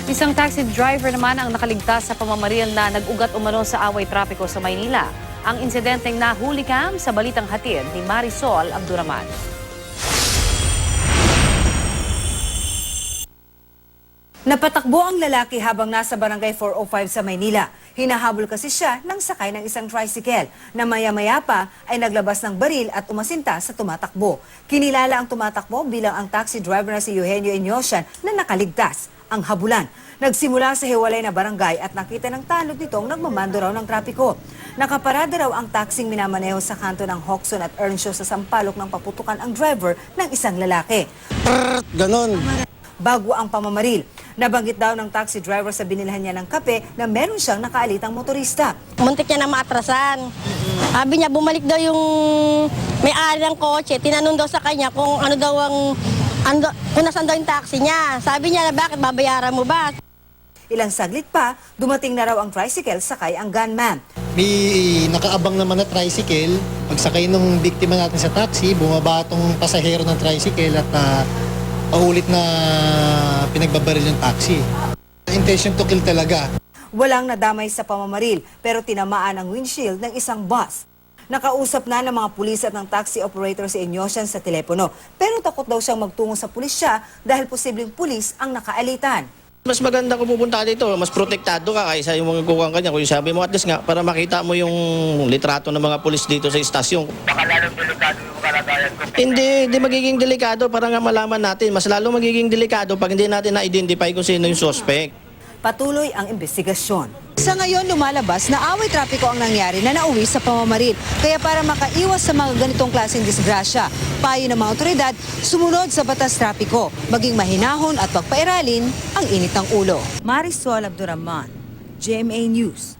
Isang taxi driver naman ang nakaligtas sa pamamaril na nag-ugat umano sa away trapiko sa Maynila. Ang insidenteng nahuli cam sa balitang hatid ni Marisol Abduraman. Napatakbo ang lalaki habang nasa barangay 405 sa Maynila. Hinahabol kasi siya nang sakay ng isang tricycle na maya-maya pa ay naglabas ng baril at umasinta sa tumatakbo. Kinilala ang tumatakbo bilang ang taxi driver na si Eugenio Inyosian na nakaligtas. Ang habulan, nagsimula sa hiwalay na barangay at nakita ng tanod nitong nagmamando raw ng trapiko. Nakaparada raw ang taxing minamaneho sa kanto ng Hoxton at Earnshaw sa Sampaloc nang paputukan ang driver ng isang lalaki. Ganon. Bago ang pamamaril, nabanggit daw ng taxi driver sa binilhan niya ng kape na meron siyang nakaalitang motorista. Muntik niya na maatrasan. Sabi niya, bumalik daw yung may-ari ng kotse. Tinanong daw sa kanya kung ano daw kung nasan daw yung taxi niya. Sabi niya, bakit babayaran mo ba? Ilang saglit pa, dumating na raw ang tricycle sakay ang gunman. May nakaabang naman na tricycle. Pagsakay ng biktima natin sa taxi, bumaba itong pasahero ng tricycle at paulit na pinagbabaril yung taxi. Intention to kill talaga. Walang nadamay sa pamamaril pero tinamaan ang windshield ng isang bus. Nakausap na ng mga pulis at ng taxi operator si Inyosian sa telepono pero takot daw siyang magtungo sa pulisya dahil posibleng pulis ang nakaalitan. Mas maganda kung pupunta dito, mas protektado ka kaysa yung mga kukuha ka niya. Kung sabi mo at least nga, para makita mo yung litrato ng mga pulis dito sa istasyon. Baka lalong delikado yung kalagayan ko. Hindi magiging delikado para nga malaman natin. Mas lalo magiging delikado pag hindi natin na-identify kung sino yung suspect. Patuloy ang investigasyon. Sa ngayon, lumalabas na away trapiko ang nangyari na nauwi sa pamamaril. Kaya para makaiwas sa mga ganitong klaseng disgrasya, payo ng mga otoridad, sumunod sa batas trapiko, maging mahinahon at pagpairalin ang init ng ulo. Marisol Abduraman, GMA News.